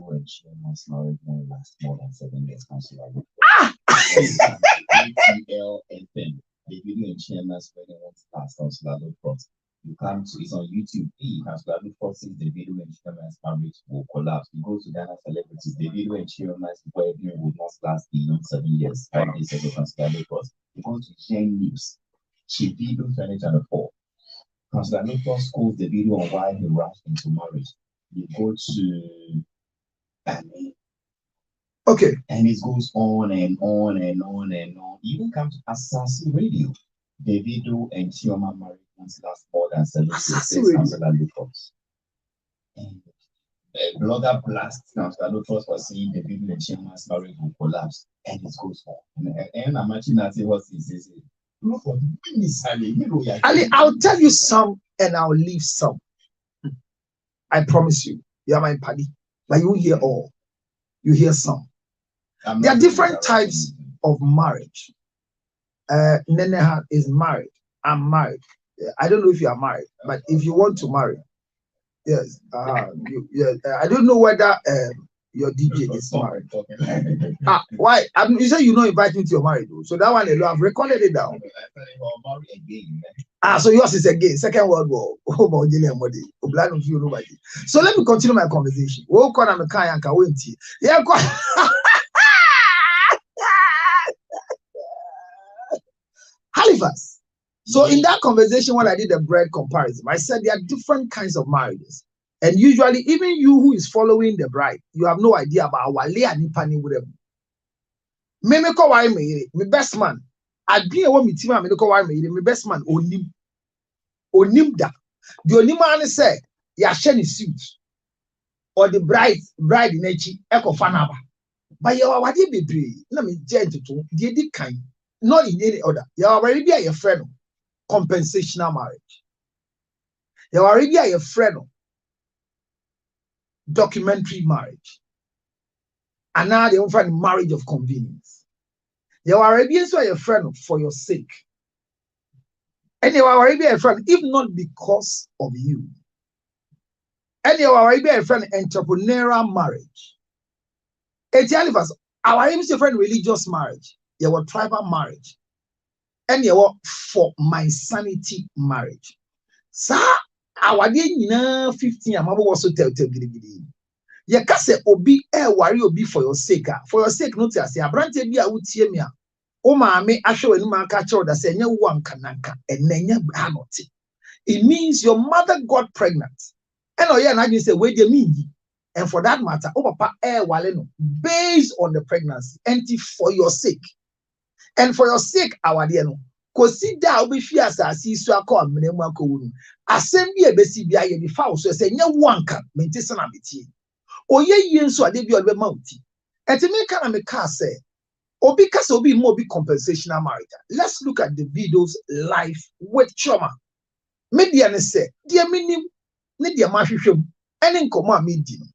when she must married won't last more than 7 years. Council ATLFM. The video in Chairman's wedding won't last. Council Front. You come to it's on YouTube. Council Front since the video in Chairman's marriage will collapse. You go to Ghana celebrities. The video in Chairman's wedding will not last beyond 7 years. 5 days ago, Council Front. You go to Gen News. She video 2024. Council Front scores the video on why he rushed into marriage. You go to okay, and it goes on and on and on and on. Even come to Assassin Radio. Davido and Chioma married once last more than 7 years. Councillor Lucas. And blogger blast Councillor Lucas for saying Davido and Chioma's marriage will collapse, and it goes on. And I'm actually not saying what he says. Look for the Ali, I'll tell you some and I'll leave some. I promise you. You are my paddy. But you hear all. You hear some. There are different types of marriage. Neneha is married. I'm married. I don't know if you are married, but if you want to marry, yes. I don't know whether your DJ is married. Why? You say you don't invite me to your marriage, so that one I've recorded it down. So yours is again Second World War. So let me continue my conversation. Yeah. Halifax. So in that conversation, when I did the bread comparison, I said there are different kinds of marriages. And usually, even you who is following the bride, you have no idea about Wale and Nipani with them. Memeko why me, my best man. I'd be a woman, my best man, Onimda. The only man said, Yasheni suit. Or the bride in Echi, Echo Fanaba. But you are what you be, let me gentle to the kind. Not in any other. You are already a friend. Compensational marriage. You are already a friend. Documentary marriage. And now they offer marriage of convenience. You are already a friend for your sake. And you are already a friend, if not because of you. And you are already a friend entrepreneurial marriage. Our aim is a friend religious marriage. You were tribal marriage, and you were for my sanity marriage. Sa our day 15 I'm also tell gidi. You can say obi worry obi for your sake. For your sake, not say abrante bi a wutie me a o maame ahwe wani ma ka chew da say nya wo ankananka enenya anote. It means your mother got pregnant. And oh yeah, na you say we dey mean. And for that matter, oh papa wale no based on the pregnancy and for your sake. And for your sake, our dear no, consider obi fi asasi so akọ amnemu akọwunu. Asem bi ebesi bia ye bi fa so say nya wanka mente sana beti. Oye yie nso ade bi odbe mauti. Enti me kana me ka say obi kasa obi mo obi compensational marriage. Let's look at the video's life with Chioma. Media ne say, dear minim ne dear mahwehwem ene nkomo a medi no.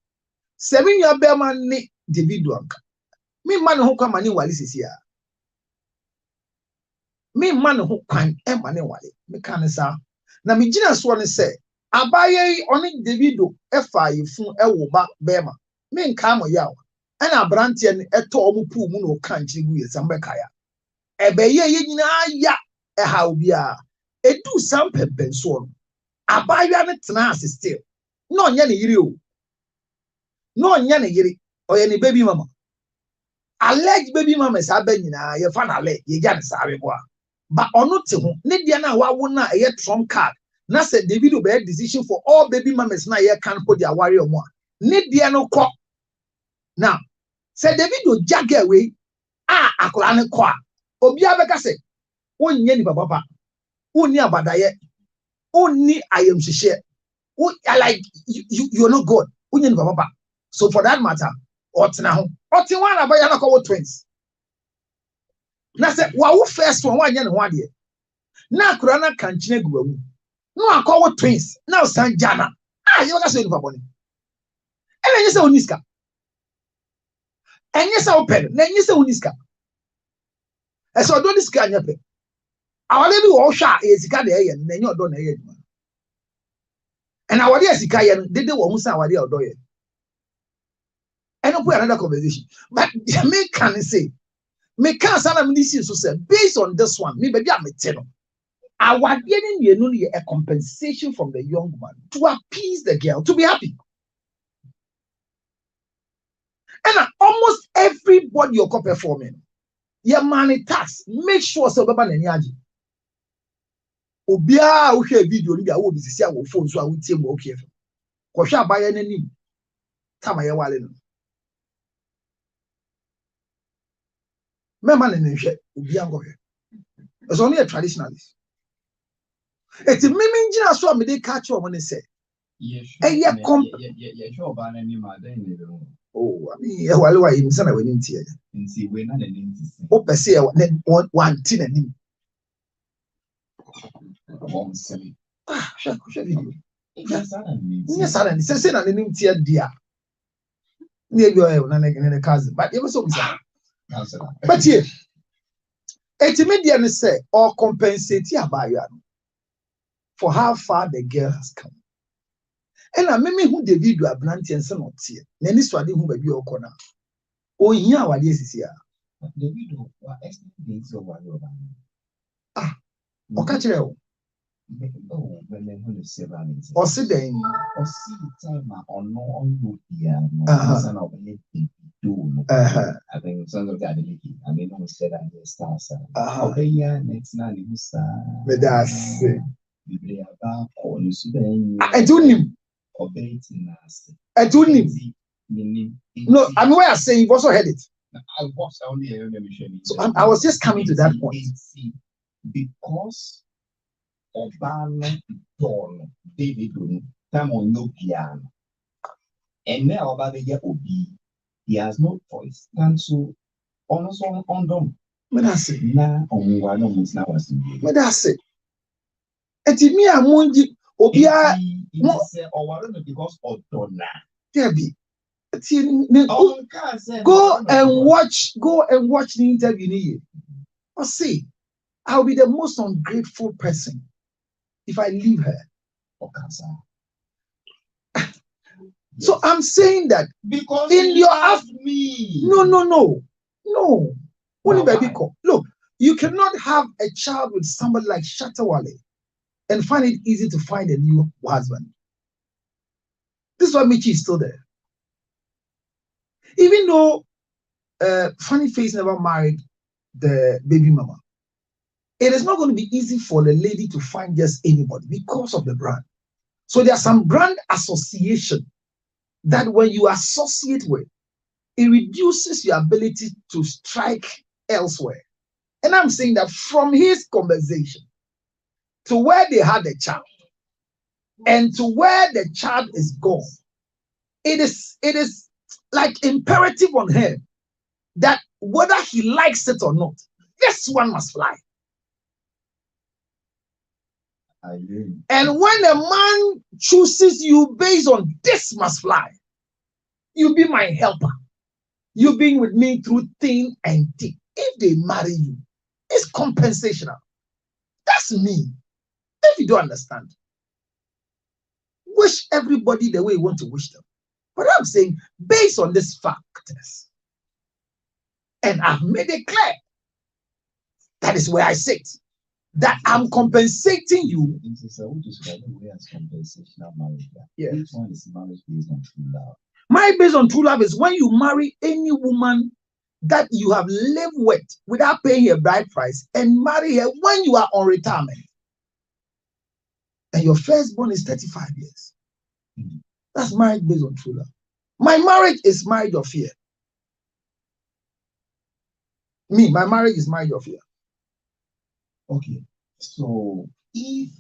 Se me nua be man ne Davido anka. Me man ho kwa mani wali sisi a. Me man who kwan e mane wale me kan sa na me gina so ne se abaye oni Davido e fa yefun e wo ba bema me nka mo yawo e na brante ne eto omu pu mu no kan chigu ye sambe kaya e be ye nyina ya e ha obi a edu sam pepen so no abaye ne tena assist no nya ne yiri o no nya ne yiri oye ne baby mama alleged baby mama sa ba nyina ye fa na le ye ja ne sa be boa. But onote ho ne dia na wa wo na e trump card na say Davido be decision for all baby mamas na ye can put their worry on. Ne dia no ko now say Davido jage we akola ne ko a obi abeka say wonye ni baba wonni abadaye wonni ayemhwehwe like you're not good wonye ni baba. So for that matter otena ho otenwa na ba ya na ko twins. Na say wa first one wanya ne ho ade na akura na kanchine guwamu no akọwo twins na san jana you ga say nipa boni ene enye say oniska enye say open na enye say oniska e so do niska anya pe awale bi wo hwa esika de eye na enye odo na eye duma and awale esika ye no dede wo hu say awale odo ye don't put another conversation. But me can say, me can say, I'm so say based on this one, me baby I'm telling. Our getting a compensation from the young man to appease the girl to be happy. And almost everybody you're performing, your money tax, make sure so baba na nyaji. Obia wo hwe video ni bia wo bisisi a wo phone so a wo tie mo okay. Ko hwe abaye nanim. Tama ye wale no. Mema na nhwe obia ngohwe. It's only a traditionalist. It's mimi njina so me dey catch o mo ne say. Yeah, sure ba na ni ma den ne be. Oh, I mean, wale wa him sana we nti e. Nti we na nim ti say. O pese one tin anim. Video. Yes, I didn't say that I didn't tear dear. Near your and a cousin, but it was so bizarre. But here, a Timedian say, or compensate ya by you for how far the girl has come. And I mean, who the video are brandy and some of tear. Then this one who may be your corner. Oh, yeah, what is here? The video were estimating so what you're ah, okay. Or sit down or see time or no on the piano. I think some of the ability. I mean, no said I stars. Okay, yeah, next night you start. But that's about all the Sudan. I don't know. Obey it. I don't know. No, I mean, what I'm saying, you've also heard it. I was only a mission. So I was just coming to that point. Because Obama Don David time on no piano. And now about the year Obi, he has no choice than to almost on them. But that's it. Now on one of us now was but that's it. And to me, I'm wondering Obi because of Donna. Debbie. Go and watch the interview. Or see, I'll be the most ungrateful person if I leave her. So I'm saying that because in your me. No. Look, you cannot have a child with somebody like Shatawale and find it easy to find a new husband. This is why Michi is still there. Even though Funny Face never married the baby mama, it is not going to be easy for the lady to find just anybody because of the brand. So there's some brand association that when you associate with, it reduces your ability to strike elsewhere. And I'm saying that from his conversation to where they had a child and to where the child is gone, it is like imperative on him that whether he likes it or not, this one must fly. And when a man chooses you based on this must fly, you be my helper. You being with me through thin and thick. If they marry you, it's compensational. That's me. If you don't understand, wish everybody the way you want to wish them. But I'm saying, based on these factors, and I've made it clear, that is where I sit, that I'm compensating you. Yes. Which one is marriage based on true love? Marriage based on true love is when you marry any woman that you have lived with without paying a bride price and marry her when you are on retirement. And your firstborn is 35 years. That's marriage based on true love. My marriage is marriage of fear. My marriage is marriage of fear. Okay, so if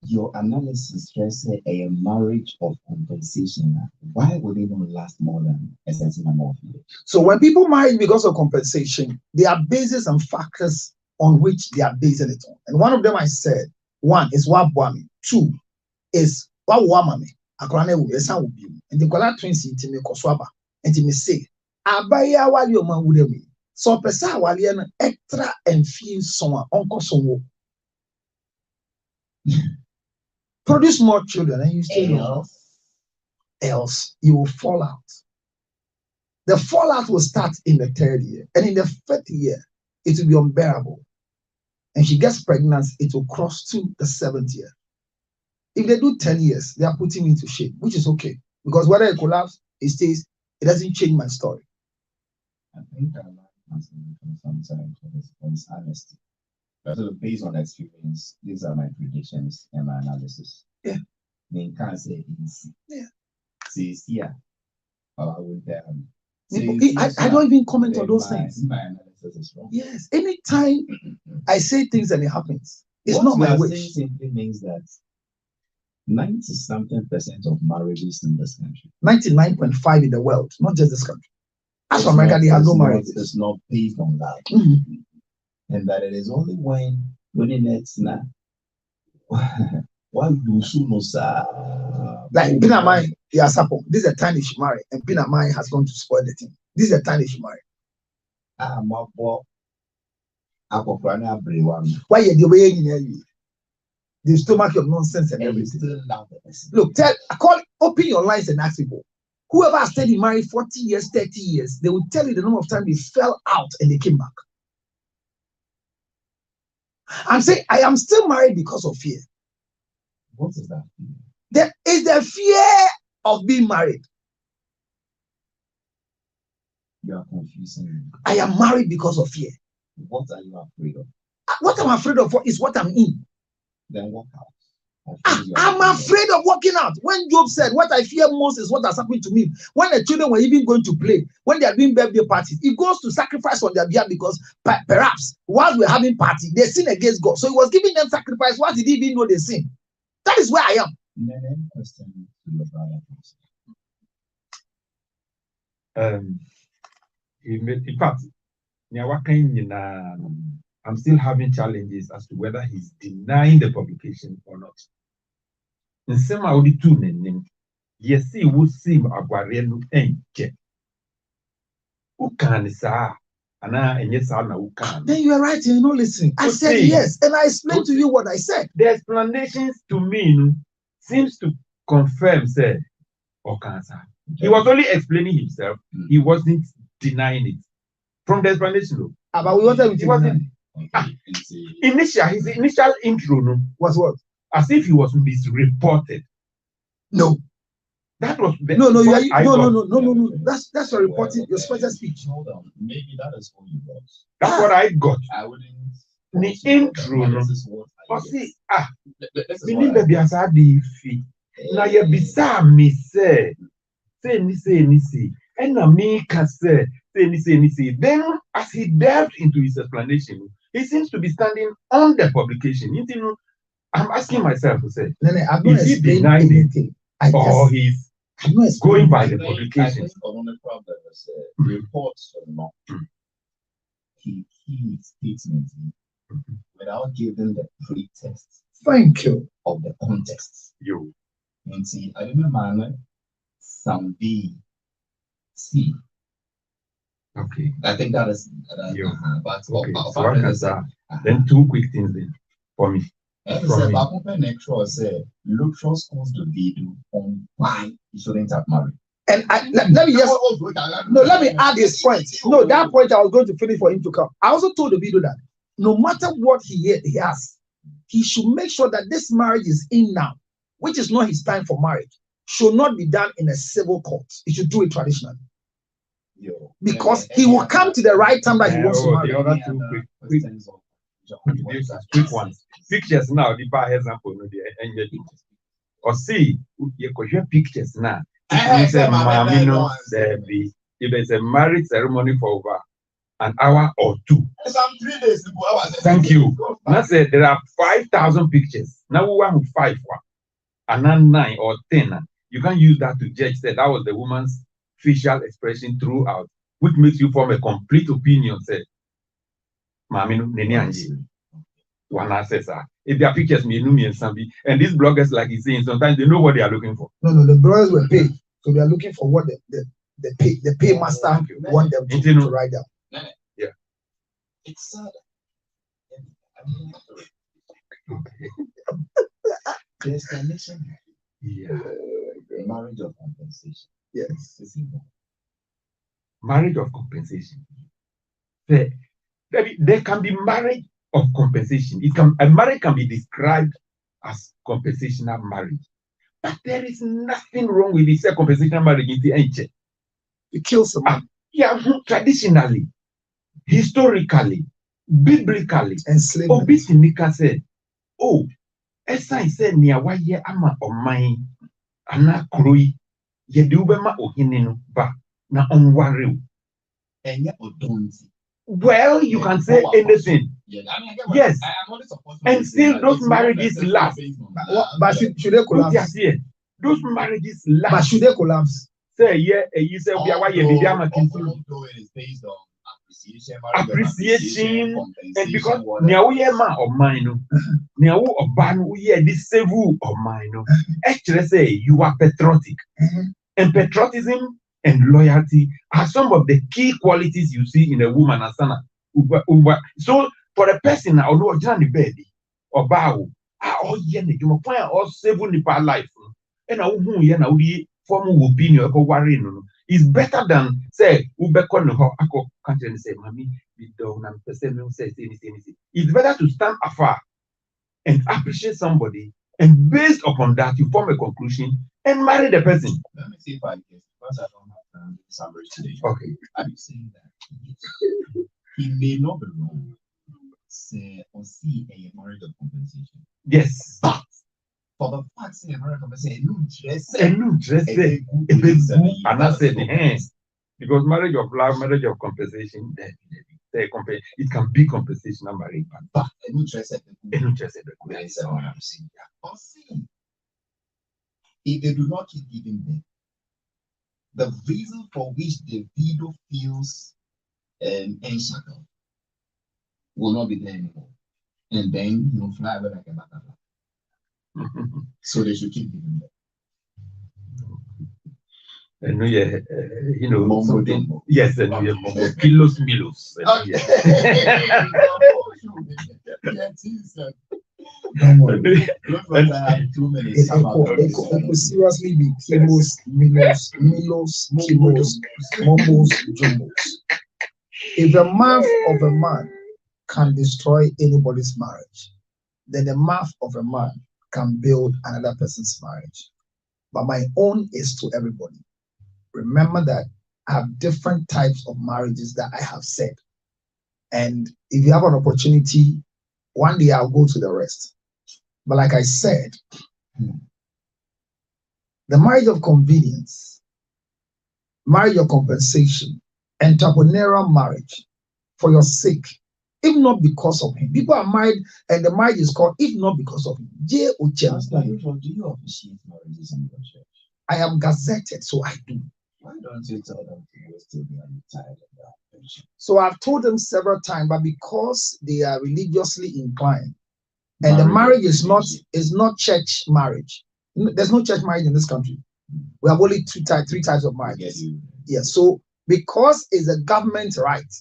your analysis says a marriage of compensation, why would it not last more than a certain number of years? So when people marry because of compensation, there are bases and factors on which they are basing it on. And one of them I said, one is what wami, two is what wamame, akrane wu esa will be. And the kola twins intime koswaba, and me say, abaya wali o man wudemi. So pesa wali an extra and feel someone uncle someone. Produce more children and you still else you will fall out. The fallout will start in the 3rd year. And in the 5th year, it will be unbearable. And she gets pregnant, it will cross to the 7th year. If they do 10 years, they are putting me to shame, which is okay. Because whether it collapses, it stays, it doesn't change my story. I think I like sometimes it's honesty. So based on experience, these are my predictions and my analysis. Yeah. They can't say easy. Yeah. See, yeah. I would I don't even comment on those things. My analysis is wrong. Yes. Anytime I say things and it happens, it's what not my wish. wish. Simply means that 90-something% of marriages in this country, 99.5 in the world, not just this country. As for America, they have no marriages. It's not based on that. Mm-hmm. And that it is only when it's not why you soon like Pinamai, this is the time they should marry, and Pinamai has gone to spoil the thing. This is the time they should marry. Why you the way you the stomach of nonsense and everything. Look, open your lines and ask people. Whoever has stayed married 40 years, 30 years, they will tell you the number of times they fell out and they came back. I'm saying I am still married because of fear. What is that? There is the fear of being married. You are confusing. I am married because of fear. What are you afraid of? What I'm afraid of is what I'm in. Then walk out. I'm afraid of walking out. When Job said, what I fear most is what has happened to me. When the children were even going to play, when they are doing birthday parties, he goes to sacrifice on their behalf because perhaps while we're having party, they sin against God. So he was giving them sacrifice. What did he even know they sin? That is where I am. In fact, I'm still having challenges as to whether he's denying the publication or not. In some of the two names, yes, he would seem a guardian enche. Who can say, and yes, who can? Then you are right, you're not listening. I said yes, and I explained to you what I said. The explanations to me seems to confirm, say, Okansa. He was only explaining himself, he wasn't denying it. From the explanation, but we wasn't his initial intro was what? As if he was misreported. No. That was no. That's your reporting, your special speech. Hold on, maybe that is what you got. That's what I got. I wouldn't. The intro, see, now you bizarre me say and me can say. Then, as he delved into his explanation, he seems to be standing on the publication. You know, I'm asking myself to say, is he denying anything, or he's going by the publication? I think another problem is reports or not. He statements without giving the pretext. Thank you. Of the context. You. And see, I remember some B, C. Okay. I think that is. But okay. So then two quick things then for me. Luxury schools to video on why you shouldn't have married. And let me add this point. No, that point I was going to finish for him to come. I also told the video that no matter what he has, he should make sure that this marriage is in now, which is not his time for marriage, should not be done in a civil court. He should do it traditionally. Because he will come to the right time that he wants to marry. The other two quick ones. Pictures now, the bar example, or see, you could hear pictures now. If there's a marriage ceremony for over an hour or two. 3 days. Thank you. Now say there are 5,000 pictures. Now we want 5 and then 9 or 10. You can use that to judge that was the woman's facial expression throughout, which makes you form a complete opinion. Say, one assessor. If their pictures and these bloggers, like he's saying, sometimes they know what they are looking for. No, the bloggers were paid, so they are looking for what the paymaster want them to write down. Yeah, it's sad. The explanation. Yeah, marriage of compensation. Yes. It's simple. marriage of compensation. There can be marriage of compensation. A marriage can be described as compensational marriage. But there is nothing wrong with this compensational marriage in the ancient. It kills a man. Yeah, traditionally, historically, biblically, Enslavement. Obisinika said, oh, Esa said, Nia waye ama omai, ana kroi, ye dubema ohinino, ba, na onwareu. Well, you can say anything. Yes. And still those marriages last. But should they collapse? Those marriages last. But should they collapse? Say, yeah, you say, we are why you based on appreciation, and because Niawe ma or mine, Niawu or Ban, we are this sevu or mine. Actually, say you are patriotic, and patriotism and loyalty are some of the key qualities you see in a woman. Asana. So for a person now, no Johnny baby or bow, oh yeah, you find all 7 nipa life, and I won't yeah now the formal opinion or worry no. It's better than say Ubekon ho ako country and say, Mammy, we don't say anything. It's better to stand afar and appreciate somebody, and based upon that, you form a conclusion and marry the person. Let me see if I guess, because I don't have time to summary today. Okay. Are you saying that he may not be wrong, say, or see a marriage of compensation? Yes. But for the fact say a marriage of compensation, and I said, because marriage of love, marriage of compensation, it can be compensational marriage, but if they do not keep giving them, the reason for which the Davido feels enshackled will not be there anymore, and then he will fly away like a butterfly. So they should keep giving them. And you know, something, yes, and kilos milos. It could seriously be kilos, milos, mombos, jumbos. If the mouth of a man can destroy anybody's marriage, then the mouth of a man can build another person's marriage. But my own is to everybody. Remember that I have different types of marriages that I have said. And if you have an opportunity, one day I'll go to the rest. But like I said, the marriage of convenience, marriage of compensation, entrepreneurial marriage for your sake, if not because of him. People are married and the marriage is called if not because of him. Do you officiate marriages in your church? I am gazetted, so I do. Why don't you tell them to still be retired and so I've told them several times, but because they are religiously inclined, and the marriage is not church marriage. There's no church marriage in this country. We have only three types of marriages. Yeah. So because it's a government right,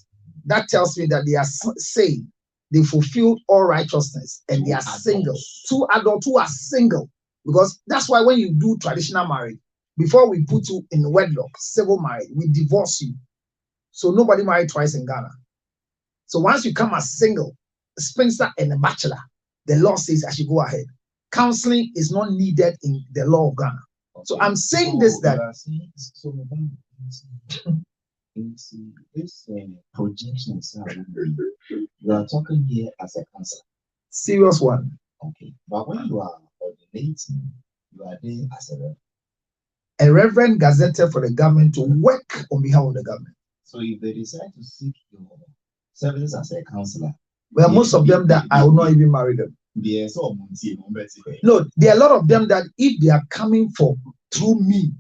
that tells me that they are saying they fulfilled all righteousness and they are single. 2 adults who are single, because that's why when you do traditional marriage, before we put you in wedlock, civil marriage, we divorce you. So nobody married twice in Ghana. So once you come as single, a spinster and a bachelor, the law says I should go ahead. Counseling is not needed in the law of Ghana. Okay. So I'm saying this that. This projection is you are talking here as a counselor. Serious one. Okay. But when you are ordinating, you are there as a reverend gazetted for the government to work on behalf of the government. So if they decide to seek your services as a counselor, well, most of them that I will not even marry them. No, there are a lot of them that if they are coming through me,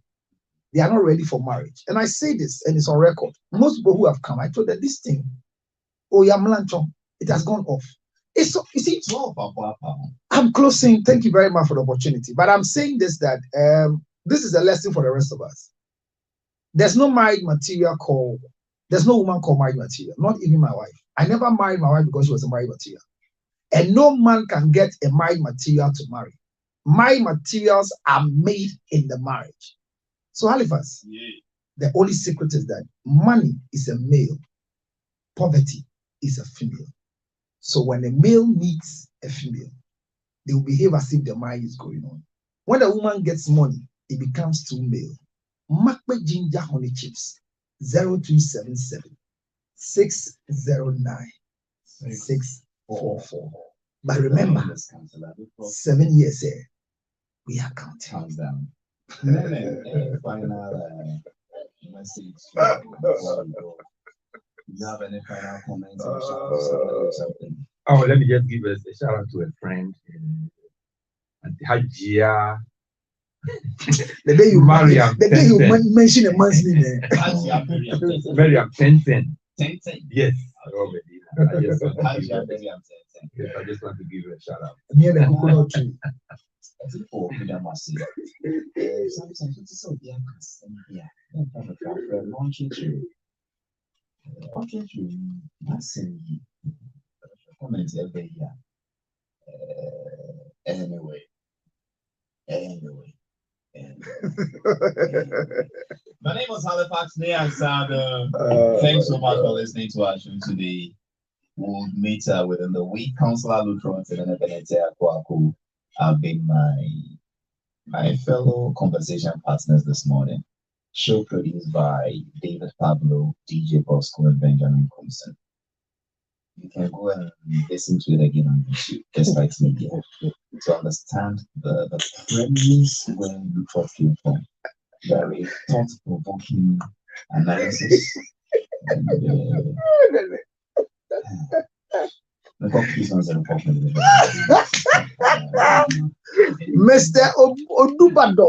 they are not ready for marriage. And I say this, and it's on record. Most people who have come, I told them this thing, it has gone off. It's so, you see, I'm closing. Thank you very much for the opportunity. But I'm saying this that this is a lesson for the rest of us. There's no marriage material called, there's no woman called marriage material, not even my wife. I never married my wife because she was a marriage material. And no man can get a marriage material to marry. Marriage materials are made in the marriage. So Halifax, The only secret is that money is a male, poverty is a female. So when a male meets a female, they will behave as if the marriage is going on. When a woman gets money, it becomes too male. Makbe Ginger Honey Chips 0277 609 644. But remember, 7 years here, we are counting. Hands down. Final message. You have any final comments or something? Oh, let me just give us a shout out to a friend, Hajia. The day you mention a man's name, Miriam Tencent. Yes. Yes, I just want to give you a shout out. Near the coconut tree. Sometimes it's so young. Launching tree. Comments every year. Anyway. My name is Halifax Niansad. Thanks so much for listening to our show today. We'll meet within the week. Councillor Lutron and Benete Akwaku have been my fellow conversation partners this morning. Show produced by David Pablo, DJ Bosco, and Benjamin Compson. You can go and listen to it again on YouTube, just like media, to understand the premise where Lutron came from. Very thought-provoking analysis. Mr. Odubado.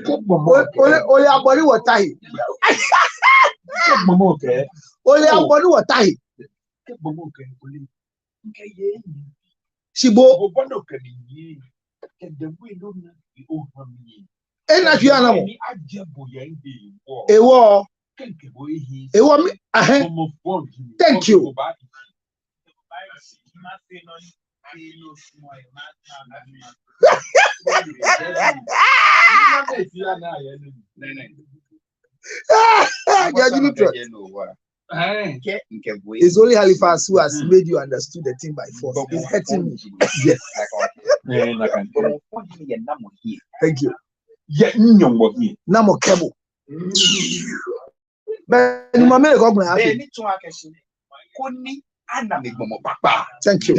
Only our body was tight. Only our body was tight. Shibo. And as you know, thank you. It's only Halifax who has made you understood the thing by force. It's hurting me. Yes. Thank you. Namo Kebo. But you may go happy. Thank you.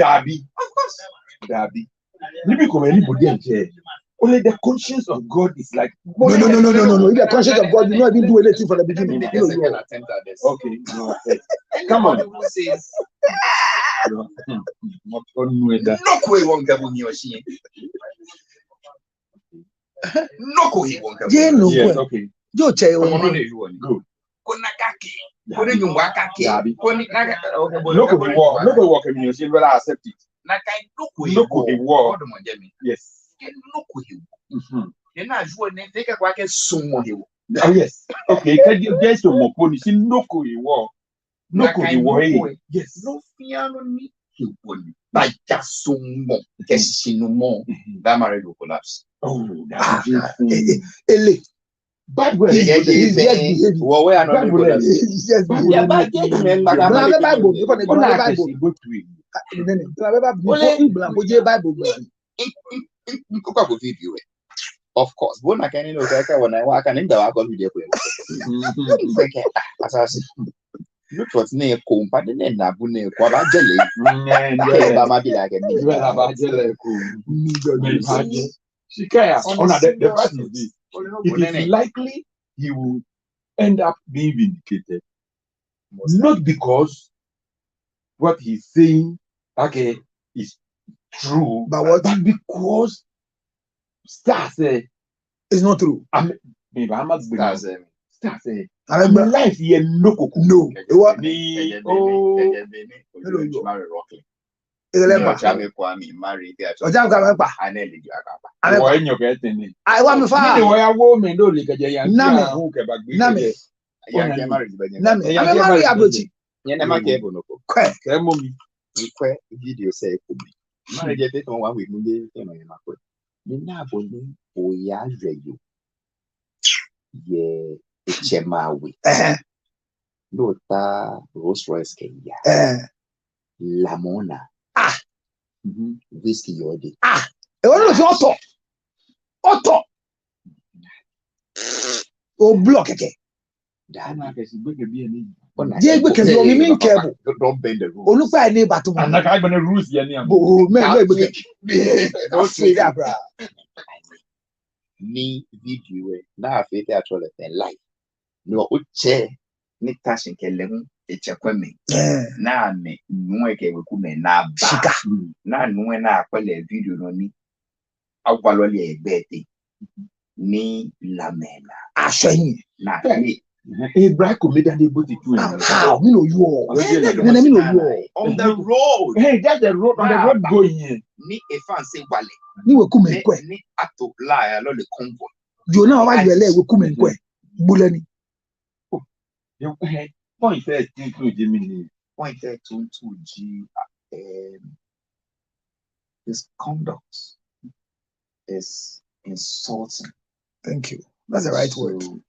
Only the conscience of God is like no. The conscience of God, you not even do anything from the beginning. Okay, no. Come on. Yes, okay. Yo, Chay, good. Yes. Oh yes. Okay. Can you get to more pony? See, no go war. No go war. Yes. No piano ni pony. Like just so more. Yes, no more. That marriage will collapse. Oh, bad way. He's just behaving. Well, we are not going He's just behaving. Yeah, bad Bible. Of course, when I can know when I walk and in the walk on video. Look what's near company and Nabune, Quaba Jelly. She cares. The fact is this. It is likely he will end up being vindicated. Not because what he's saying is true, but because Star said it's not true. I'm life here no. Nina boni oya reyo. Ye echemawe. Nota Rolls Royce Kenya. Lamona. Whiskey yodi. E won lo fi auto. O block again. Jẹ́ gbé kẹ̀sì omi mi nkẹ́ bò. Don't bend the rules. Olùkọ́ ẹ̀ ní ìbàtú mọ́. Anaka agbẹ̀nẹ̀ rules yẹn ni àmọ́. Bò mẹ́rin ló gbé kẹ̀. Don't Ọ̀sẹ̀ dà bra. Ni video na afete atwole ten live. No uche ni tashin kelemu echekweme. Na me nuwe ke weku me na ba. Shika. Na nuwe na akwele video no ni agwaloli egbete. Ni lamena. Aṣọ Na Ibrahim comedian dey both two. how me know you all. Me know you all. on the road. Hey, that's the road on the road going. Ni efan se wale. Ni we ku me nkwe. Ni ato la lo le convoy. Yo na wa yele we ku me nkwe. Bulani. Point first include Jimmy. Point 22G. His conduct is insulting. Thank you. That's the right word. So